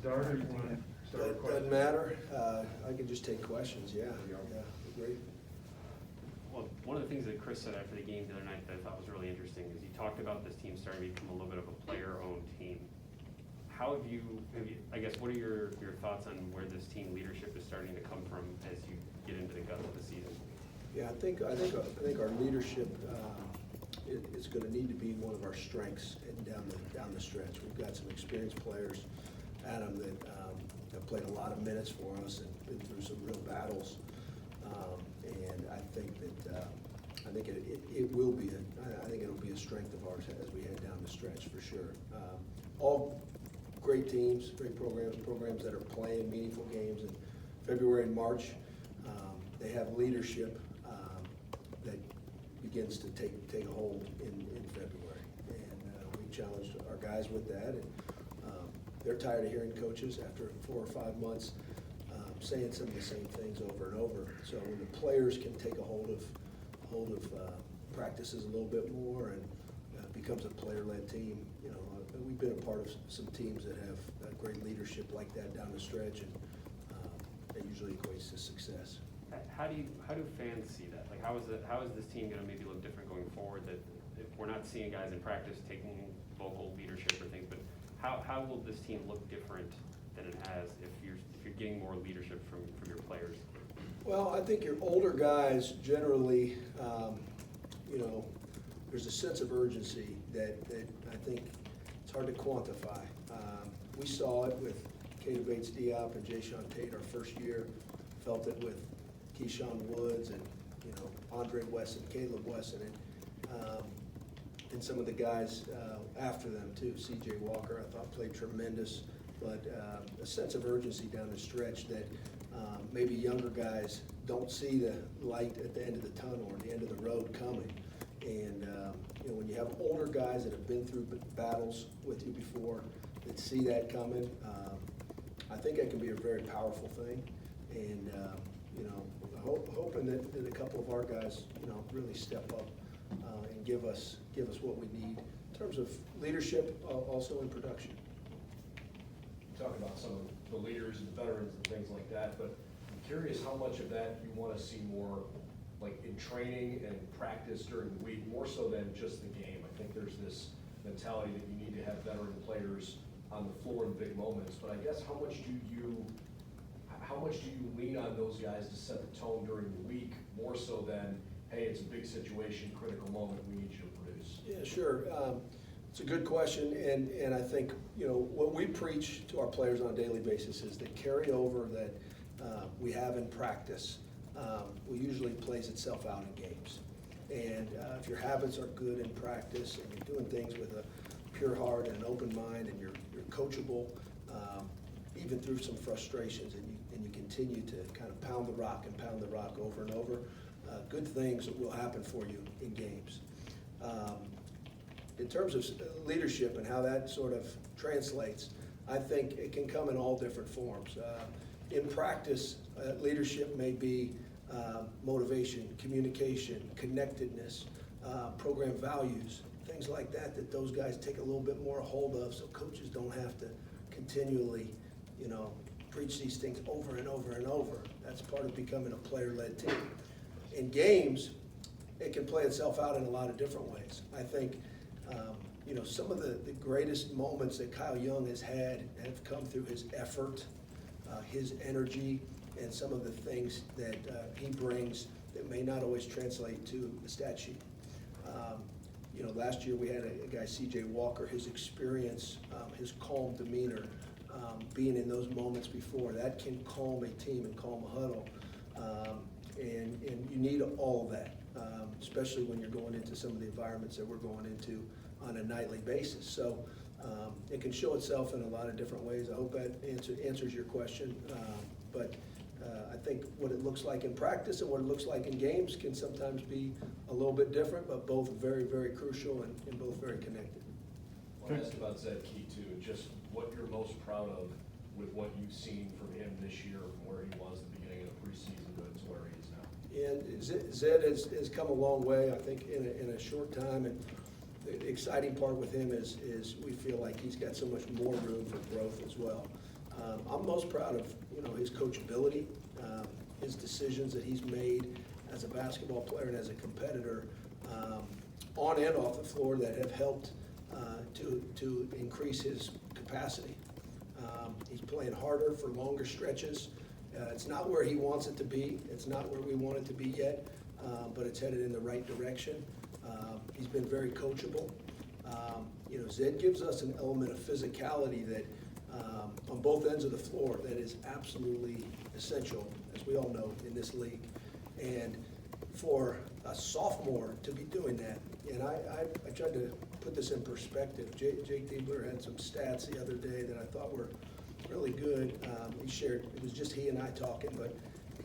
start or you want to start with questions? Doesn't matter. I can just take questions, yeah. Great. Well, one of the things that Chris said after the game the other night that I thought was really interesting is he talked about this team starting to become a little bit of a player-owned team. How have you, I guess, what are your thoughts on where this team leadership is starting to come from as you get into the guts of the season? Yeah, I think our leadership is going to need to be one of our strengths down the stretch. We've got some experienced players, Adam, that have played a lot of minutes for us and been through some real battles. And I think that it will be I think it'll be a strength of ours as we head down the stretch for sure. All great teams, great programs that are playing meaningful games in February and March. They have leadership that begins to take a hold in February, and we challenged our guys with that. And they're tired of hearing coaches after 4 or 5 months saying some of the same things over and over. So when the players can take a hold of practices a little bit more and becomes a player-led team, we've been a part of some teams that have great leadership like that down the stretch, and that usually equates to success. How do fans see that? Like, how is this team going to maybe look different going forward? That if we're not seeing guys in practice taking vocal leadership or things, but how will this team look different than it has if you're getting more leadership from your players? Well, I think your older guys generally, there's a sense of urgency that I think it's hard to quantify. We saw it with Keita Bates-Diop and Jayshawn Tate our first year, felt it with Keyshawn Woods and Andre Wesson, Caleb Wesson, and some of the guys after them too. CJ Walker, I thought, played tremendous, but a sense of urgency down the stretch that maybe younger guys don't see the light at the end of the tunnel or the end of the road coming. And when you have older guys that have been through battles with you before that see that coming, I think that can be a very powerful thing. And hoping that a couple of our guys really step up and give us what we need in terms of leadership, also in production. Talk about some of the leaders and the veterans and things like that, but I'm curious how much of that you want to see more like in training and practice during the week, more so than just the game. I think there's this mentality that you need to have veteran players on the floor in big moments, but I guess how much do you lean on those guys to set the tone during the week, more so than, hey, it's a big situation, critical moment, we need you to produce? Yeah, sure. It's a good question, and I think what we preach to our players on a daily basis is the carryover that we have in practice will usually plays itself out in games. And if your habits are good in practice and you're doing things with a pure heart and an open mind, and you're coachable, even through some frustrations, and you continue to kind of pound the rock over and over, good things will happen for you in games. In terms of leadership and how that sort of translates, I think it can come in all different forms. In practice, leadership may be motivation, communication, connectedness, program values, things like that those guys take a little bit more hold of, so coaches don't have to continually, preach these things over and over and over. That's part of becoming a player-led team. In games, it can play itself out in a lot of different ways. I think some of the greatest moments that Kyle Young has had have come through his effort, his energy, and some of the things that he brings that may not always translate to the stat sheet. Last year we had a guy, CJ Walker, his experience, his calm demeanor, being in those moments before, that can calm a team and calm a huddle. And you need all of that, especially when you're going into some of the environments that we're going into on a nightly basis. So it can show itself in a lot of different ways. I hope that answers your question. But I think what it looks like in practice and what it looks like in games can sometimes be a little bit different, but both very, very crucial and both very connected. I want to ask about Zed Key too, just what you're most proud of with what you've seen from him this year, from where he was at the beginning of the preseason to where he is now. And Zed has come a long way, I think, in a short time. And the exciting part with him is we feel like he's got so much more room for growth as well. I'm most proud of, his coachability, his decisions that he's made as a basketball player and as a competitor, on and off the floor, that have helped to increase his capacity. He's playing harder for longer stretches. It's not where he wants it to be. It's not where we want it to be yet, but it's headed in the right direction. He's been very coachable. Zed gives us an element of physicality that, on both ends of the floor, that is absolutely essential, as we all know, in this league. And for a sophomore to be doing that, and I tried to put this in perspective. Jake Diebler had some stats the other day that I thought were really good. He shared, it was just he and I talking, but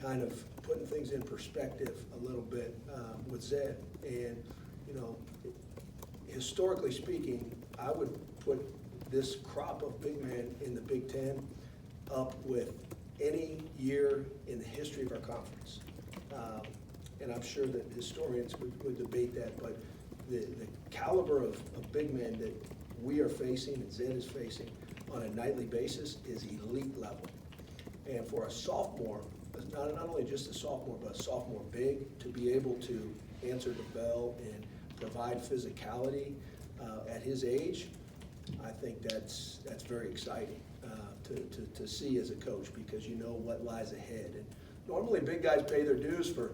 kind of putting things in perspective a little bit with Zed. And, historically speaking, I would put this crop of big men in the Big Ten up with any year in the history of our conference. And I'm sure that historians would debate that, but the caliber of big men that we are facing and Zed is facing on a nightly basis is elite level. And for a sophomore, not only just a sophomore, but a sophomore big, to be able to answer the bell and provide physicality at his age, I think that's very exciting to see as a coach, because you know what lies ahead. And normally big guys pay their dues for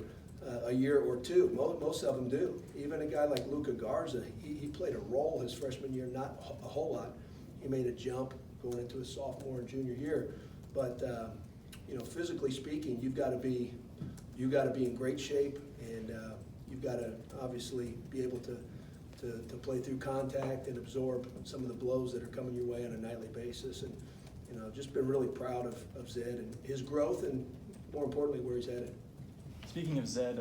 a year or two. Most of them do. Even a guy like Luka Garza, he played a role his freshman year, not a whole lot. He made a jump going into his sophomore and junior year. But physically speaking, you've got to be in great shape, and you've got to obviously be able to play through contact and absorb some of the blows that are coming your way on a nightly basis. And just been really proud of Zed and his growth, and more importantly, where he's headed. Speaking of Zed,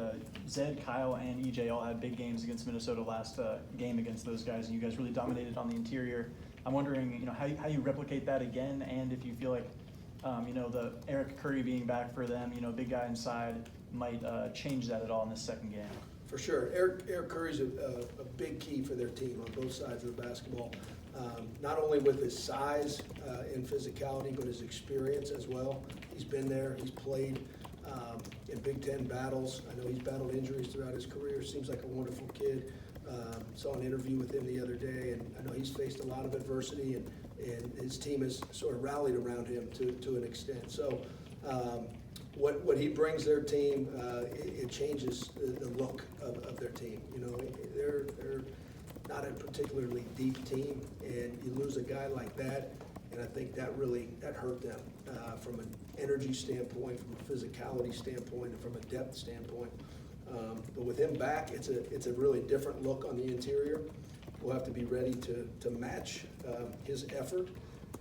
Kyle, and EJ all had big games against Minnesota last game against those guys, and you guys really dominated on the interior. I'm wondering, how you replicate that again, and if you feel like, the Eric Curry being back for them, big guy inside, might change that at all in this second game. For sure. Eric Curry's a big key for their team on both sides of the basketball. Not only with his size and physicality, but his experience as well. He's been there. He's played in Big Ten battles. I know he's battled injuries throughout his career. Seems like a wonderful kid. Saw an interview with him the other day, and I know he's faced a lot of adversity, and his team has sort of rallied around him to an extent. So what he brings their team, it changes the look of their team. They're not a particularly deep team, and you lose a guy like that, and I think that hurt them from an energy standpoint, from a physicality standpoint, and from a depth standpoint. But with him back, it's a really different look on the interior. We'll have to be ready to match his effort,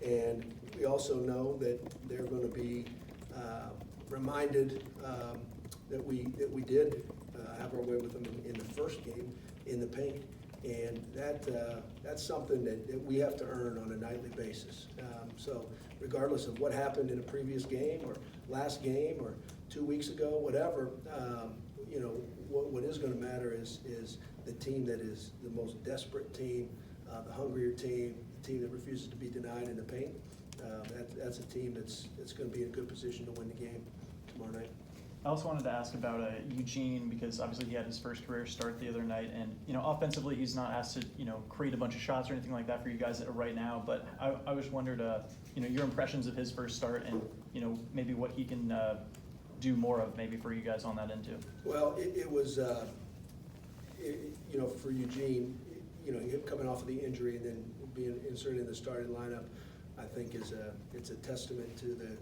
and we also know that they're going to be reminded that we did have our way with them in the first game in the paint, and that's something that we have to earn on a nightly basis. So regardless of what happened in a previous game or last game or 2 weeks ago, whatever, what is going to matter is the team that is the most desperate team, the hungrier team, the team that refuses to be denied in the paint. That's a team that's going to be in a good position to win the game tomorrow night. I also wanted to ask about Eugene, because obviously he had his first career start the other night, and offensively he's not asked to create a bunch of shots or anything like that for you guys right now. But I just wondered your impressions of his first start, and maybe what he can do more of maybe for you guys on that end too. Well, it was for Eugene, him coming off of the injury and then being inserted in the starting lineup, I think it's a testament to the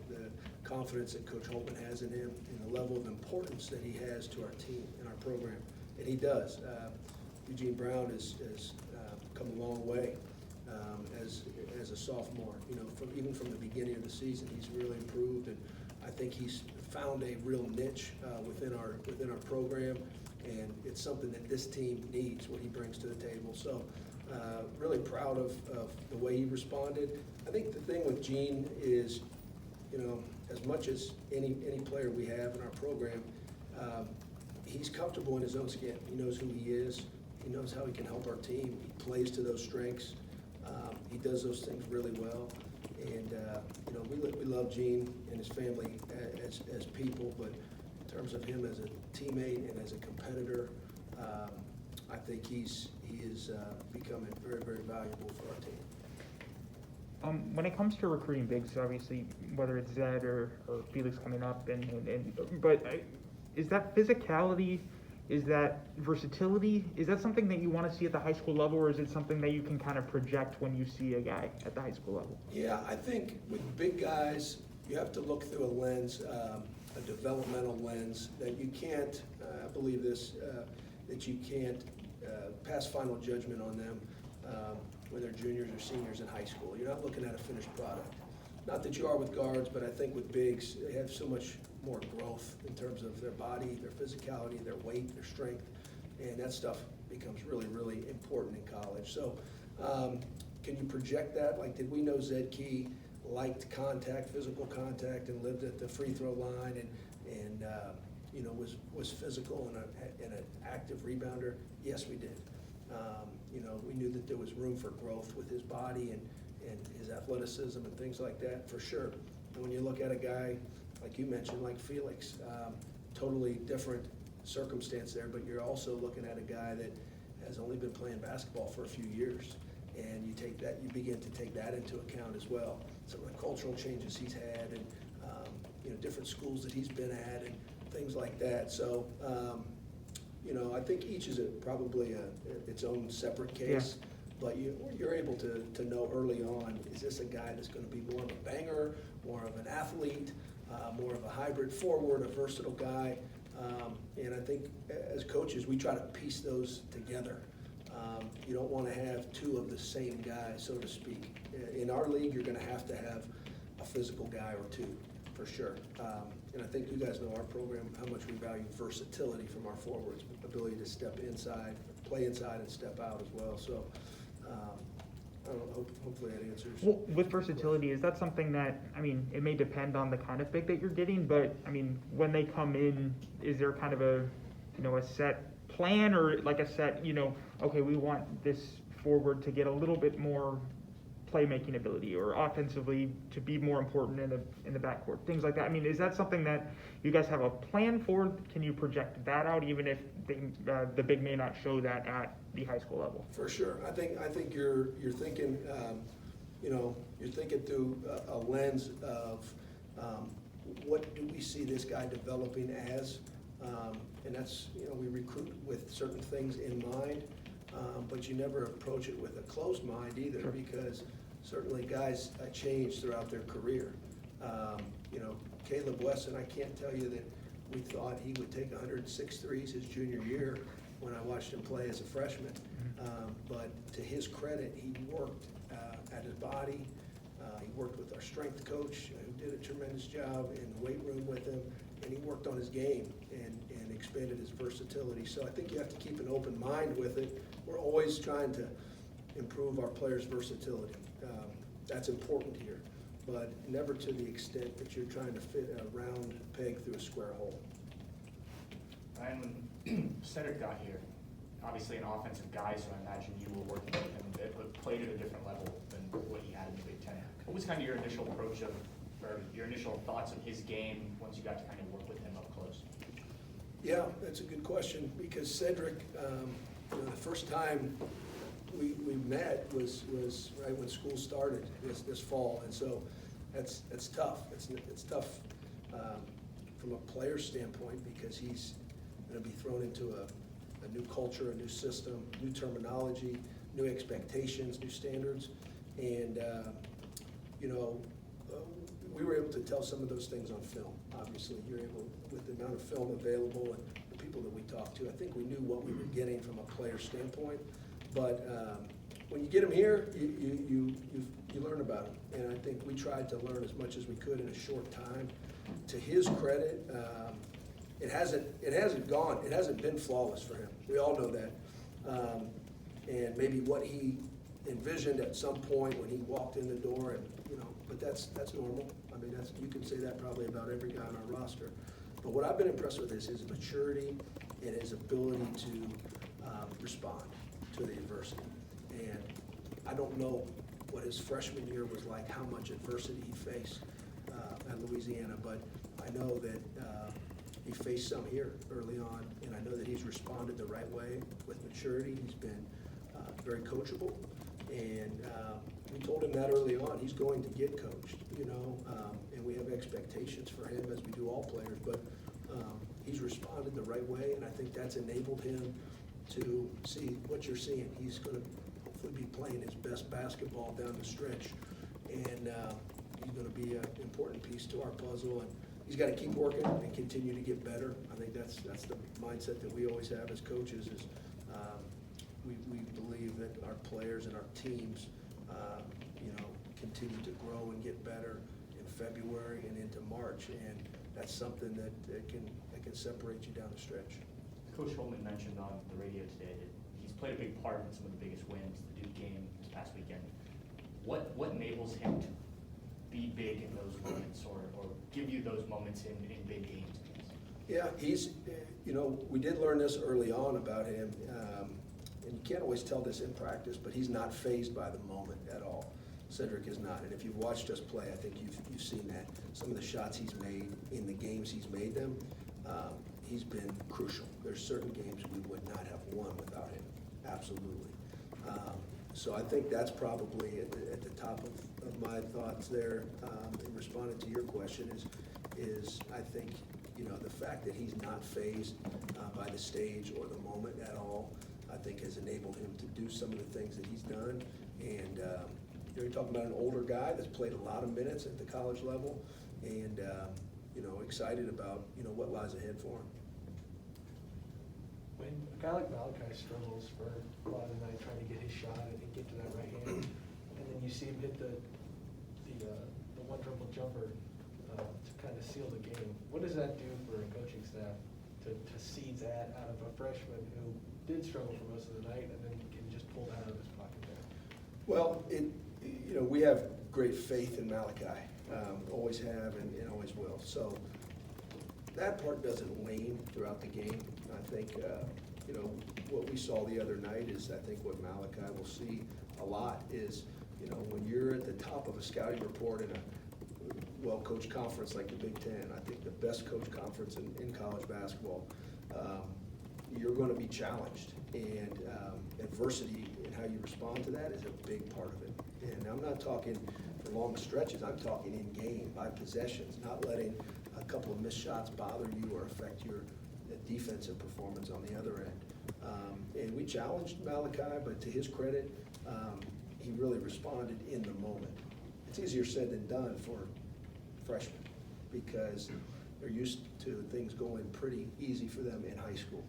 confidence that Coach Holtman has in him and the level of importance that he has to our team and our program, and he does. Eugene Brown has come a long way as a sophomore. Even from the beginning of the season, he's really improved, and I think he's found a real niche within our program, and it's something that this team needs, what he brings to the table. So really proud of the way he responded. I think the thing with Gene is, as much as any player we have in our program, he's comfortable in his own skin. He knows who he is. He knows how he can help our team. He plays to those strengths. He does those things really well. And, you know, we love Gene and his family as people, but in terms of him as a teammate and as a competitor, I think he is becoming very, very valuable for our team. When it comes to recruiting bigs, obviously, whether it's Zed or Felix coming up, but is that physicality, is that versatility, is that something that you want to see at the high school level, or is it something that you can kind of project when you see a guy at the high school level? Yeah, I think with big guys, you have to look through a lens, a developmental lens, that you can't, I believe this, that you can't pass final judgment on them when they're juniors or seniors in high school. You're not looking at a finished product. Not that you are with guards, but I think with bigs, they have so much more growth in terms of their body, their physicality, their weight, their strength, and that stuff becomes really, really important in college. So can you project that? Like, did we know Zed Key liked contact, physical contact, and lived at the free throw line and you know, was physical and an active rebounder? Yes, we did. You know, we knew that there was room for growth with his body and his athleticism and things like that, for sure. And when you look at a guy, like you mentioned, like Felix, totally different circumstance there, but you're also looking at a guy that has only been playing basketball for a few years. And you begin to take that into account as well. Some of the cultural changes he's had and, you know, different schools that he's been at and things like that. So, you know, I think each is probably its own separate case. Yeah. But you're able to know early on, is this a guy that's going to be more of a banger, more of an athlete, more of a hybrid forward, a versatile guy? And I think as coaches, we try to piece those together. You don't want to have two of the same guy, so to speak. In our league, you're going to have a physical guy or two, for sure. And I think you guys know our program, how much we value versatility from our forwards, ability to step inside, play inside, and step out as well. So, I don't know, hopefully that answers. Well, with versatility, is that something that, I mean, it may depend on the kind of big that you're getting, but, I mean, when they come in, is there kind of a, you know, a set plan or like a set, you know, okay, we want this forward to get a little bit more playmaking ability or offensively to be more important in the backcourt, things like that. I mean, is that something that you guys have a plan for? Can you project that out, even if the big may not show that at the high school level? For sure. I think you're thinking, you know, you're thinking through a lens of what do we see this guy developing as, and that's, you know, we recruit with certain things in mind, but you never approach it with a closed mind either. Sure. Because certainly guys change throughout their career. You know, Caleb Wesson, I can't tell you that we thought he would take 106 threes his junior year when I watched him play as a freshman. But to his credit, he worked at his body. He worked with our strength coach, who did a tremendous job in the weight room with him, and he worked on his game and expanded his versatility. So I think you have to keep an open mind with it. We're always trying to improve our players' versatility. That's important here, but never to the extent that you're trying to fit a round peg through a square hole. Ryan, when Cedric got here, obviously an offensive guy, so I imagine you were working with him a bit, but played at a different level than what he had in the Big Ten. What was kind of your initial approach or your initial thoughts of his game once you got to kind of work with him up close? Yeah, that's a good question, because Cedric, you know, the first time we met was right when school started this fall, and so that's tough. It's tough from a player standpoint, because he's going to be thrown into a new culture, a new system, new terminology, new expectations, new standards, and you know, we were able to tell some of those things on film. Obviously, you're able, with the amount of film available and the people that we talked to, I think we knew what we were getting from a player standpoint. But when you get them here, you learn about them, and I think we tried to learn as much as we could in a short time. To his credit, it hasn't been flawless for him. We all know that, and maybe what he envisioned at some point when he walked in the door, and you know, but that's normal. I mean, you can say that probably about every guy on our roster. But what I've been impressed with is his maturity and his ability to respond to the adversity. And I don't know what his freshman year was like, how much adversity he faced at Louisiana, but I know that he faced some here early on, and I know that he's responded the right way with maturity. He's been very coachable, and we told him that early on. He's going to get coached, and we have expectations for him as we do all players, but he's responded the right way, and I think that's enabled him to see what you're seeing. He's going to hopefully be playing his best basketball down the stretch, and he's going to be an important piece to our puzzle, and he's got to keep working and continue to get better. I think that's the mindset that we always have as coaches is we believe that our players and our teams continue to grow and get better in February and into March, and that's something that can separate you down the stretch. Coach Holman mentioned on the radio today that he's played a big part in some of the biggest wins, the Duke game this past weekend. What enables him to be big in those moments or give you those moments in big games? Yeah, he's, we did learn this early on about him, and you can't always tell this in practice, but he's not fazed by the moment at all. Cedric is not, and if you've watched us play, I think you've seen that. Some of the shots he's made in the games he's made them, he's been crucial. There's certain games we would not have won without him, absolutely. So I think that's probably at the top of my thoughts there in responding to your question is I think, the fact that he's not fazed by the stage or the moment at all, I think has enabled him to do some of the things that he's done. And you're talking about an older guy that's played a lot of minutes at the college level and, excited about, what lies ahead for him. When a guy like Malachi struggles for a lot of the night trying to get his shot and get to that right hand, and then you see him hit the one dribble jumper to kind of seal the game, what does that do for a coaching staff to see that out of a freshman who did struggle for most of the night and then can just pull that out of his pocket there? Well, we have great faith in Malachi, always have and always will. So that part doesn't wane throughout the game. I think, what we saw the other night is I think what Malachi will see a lot is, when you're at the top of a scouting report in a well-coached conference like the Big Ten, I think the best coached conference in college basketball, you're going to be challenged, and adversity and how you respond to that is a big part of it. And I'm not talking for long stretches, I'm talking in game, by possessions, not letting a couple of missed shots bother you or affect your defensive performance on the other end. And we challenged Malachi, but to his credit, he really responded in the moment. It's easier said than done for freshmen because they're used to things going pretty easy for them in high school.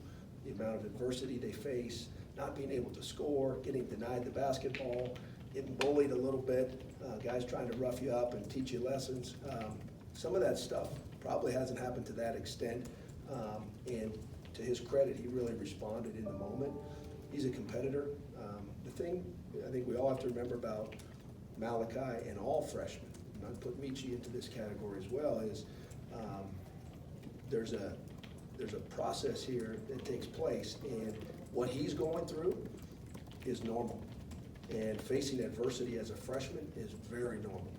The amount of adversity they face, not being able to score, getting denied the basketball, getting bullied a little bit, guys trying to rough you up and teach you lessons. Some of that stuff probably hasn't happened to that extent. And to his credit, he really responded in the moment. He's a competitor. The thing I think we all have to remember about Malachi and all freshmen, and I'd put Michi into this category as well, is there's a process here that takes place, and what he's going through is normal. And facing adversity as a freshman is very normal.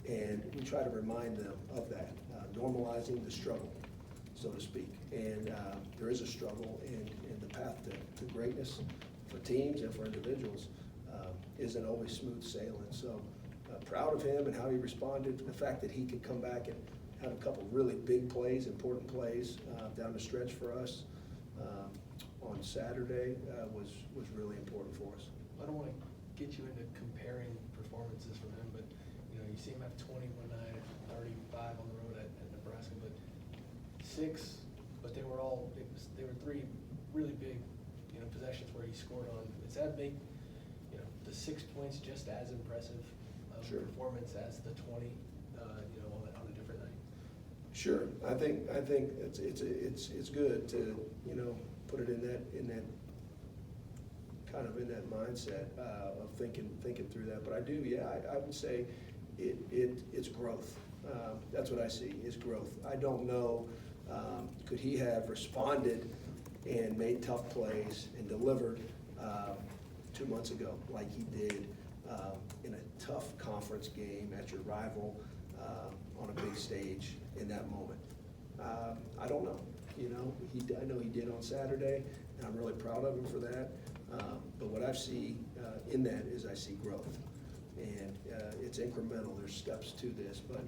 And we try to remind them of that, normalizing the struggle, so to speak. And there is a struggle, and the path to greatness for teams and for individuals isn't always smooth sailing. So proud of him and how he responded. The fact that he could come back and have a couple really big plays, important plays down the stretch for us on Saturday was really important for us. I don't want to get you into comparing performances from him, but you see him have 20 one night, 35 on the road at Nebraska, but 6, but they were three really big possessions where he scored on. Does that make the 6 points just as impressive Sure. performance as the 20 on a different night? Sure, I think it's good to put it in that kind of in that mindset of thinking through that. But I would say it's growth. That's what I see is growth. I don't know, could he have responded and made tough plays and delivered 2 months ago like he did in a tough conference game at your rival on a big stage in that moment? I don't know. You know, I know he did on Saturday, and I'm really proud of him for that. But what I see in that is I see growth, and it's incremental. There's steps to this, but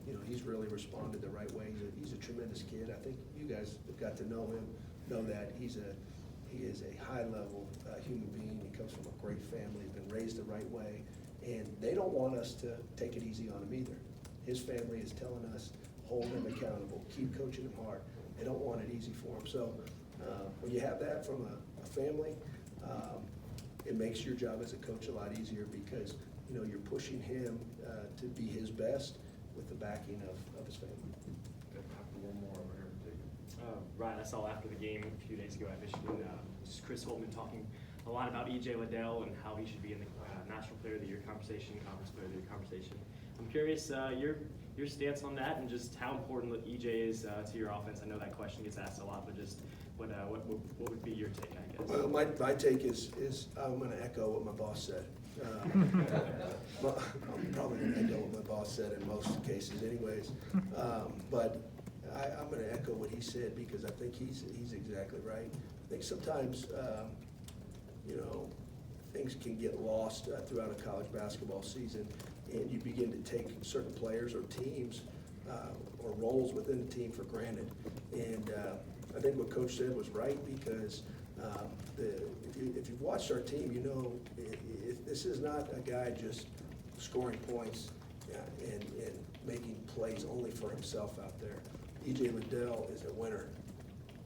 you know, he's really responded the right way. He's a tremendous kid. I think you guys have got to know him, know that he is a high-level human being. He comes from a great family, been raised the right way, and they don't want us to take it easy on him either. His family is telling us, hold him accountable, keep coaching him hard. They don't want it easy for him. So when you have that from a family, it makes your job as a coach a lot easier because, you know, you're pushing him to be his best with the backing of his family. One more over here, David. Ryan, I saw after the game a few days ago at Michigan, Chris Holtman talking a lot about EJ Lidell and how he should be in the National Player of the Year conversation, Conference Player of the Year conversation. I'm curious your stance on that and just how important EJ is to your offense. I know that question gets asked a lot, but just what would be your take, I guess? Well, my take is I'm going to echo what my boss said. Well, I'm probably going to echo what my boss said in most cases anyways. But I'm going to echo what he said because I think he's exactly right. I think sometimes, you know, things can get lost throughout a college basketball season, and you begin to take certain players or teams or roles within the team for granted. And I think what Coach said was right because if you've watched our team, you know this is not a guy just scoring points and making plays only for himself out there. EJ Lidell is a winner.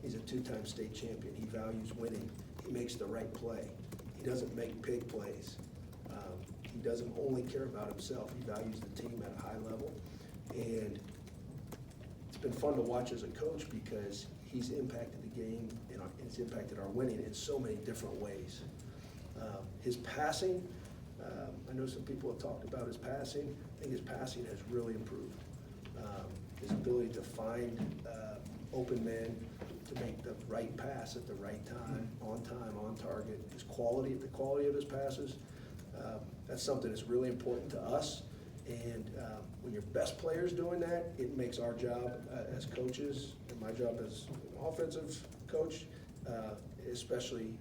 He's a two-time state champion. He values winning. He makes the right play. He doesn't make big plays. He doesn't only care about himself. He values the team at a high level. And it's been fun to watch as a coach because he's impacted the game and it's impacted our winning in so many different ways. His passing, I know some people have talked about his passing. I think his passing has really improved. His ability to find open men, to make the right pass at the right time, on target. His quality, the quality of his passes, that's something that's really important to us. And when your best player's doing that, it makes our job as coaches, and my job as an offensive coach, especially,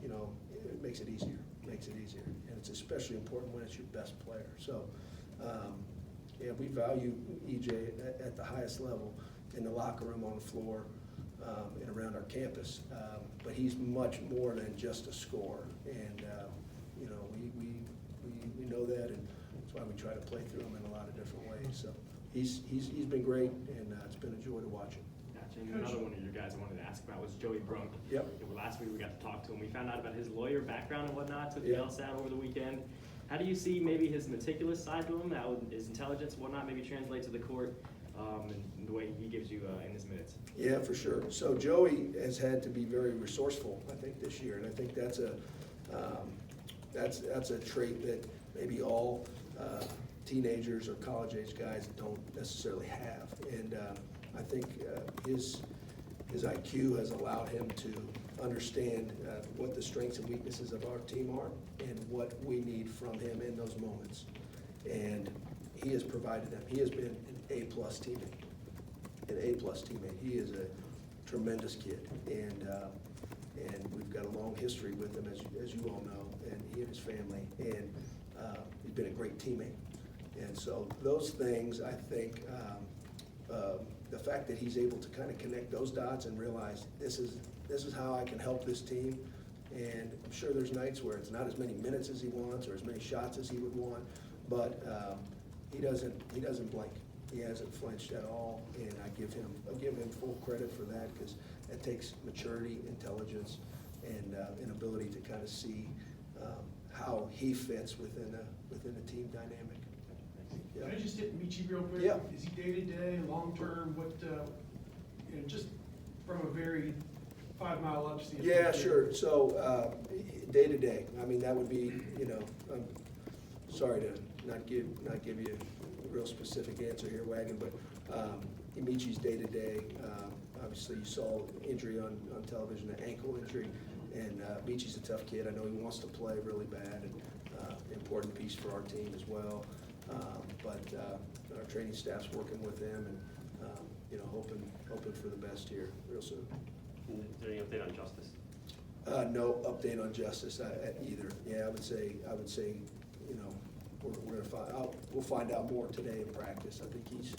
you know, it makes it easier. And it's especially important when it's your best player. So, yeah, we value EJ at the highest level in the locker room, on the floor, and around our campus. But he's much more than just a scorer. And, you know, we know that, and that's why we try to play through him in a lot of different ways. So he's been great, and it's been a joy to watch him. Gotcha. And another one of your guys I wanted to ask about was Joey Brunk. Yep. Last week we got to talk to him. We found out about his lawyer background and whatnot, took the Yeah. LSAT over the weekend. How do you see maybe his meticulous side to him, how his intelligence and whatnot maybe translate to the court, and the way he gives you in his minutes? Yeah, for sure. So Joey has had to be very resourceful, I think, this year, and I think that's a trait that maybe all teenagers or college-age guys don't necessarily have. And I think his IQ has allowed him to understand what the strengths and weaknesses of our team are and what we need from him in those moments. And he has provided them. He has been an A-plus teammate. He is a tremendous kid, and we've got a long history with him, as you all know, and he and his family, and he's been a great teammate. And so those things, I think, the fact that he's able to kind of connect those dots and realize this is how I can help this team. And I'm sure there's nights where it's not as many minutes as he wants or as many shots as he would want, but he doesn't blink. He hasn't flinched at all, and I give him full credit for that because it takes maturity, intelligence, and an ability to kind of see how he fits within a team dynamic. Can I just hit Michi real quick? Yeah. Is he day-to-day, long-term, what, you know, just from a very 5 mile up standpoint? Yeah, sure. So day-to-day, I mean, that would be, you know, I'm sorry to not give you a real specific answer here, Wagon, but Michi's day-to-day, obviously you saw injury on television, an ankle injury, and Michi's a tough kid. I know he wants to play really bad, and important piece for our team as well. But our training staff's working with them and, hoping for the best here real soon. And is there any update on Justice? No update on Justice either. Yeah, I would say, we're gonna we'll find out more today in practice. I think he's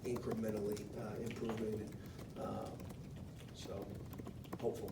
incrementally improving, and so hopeful.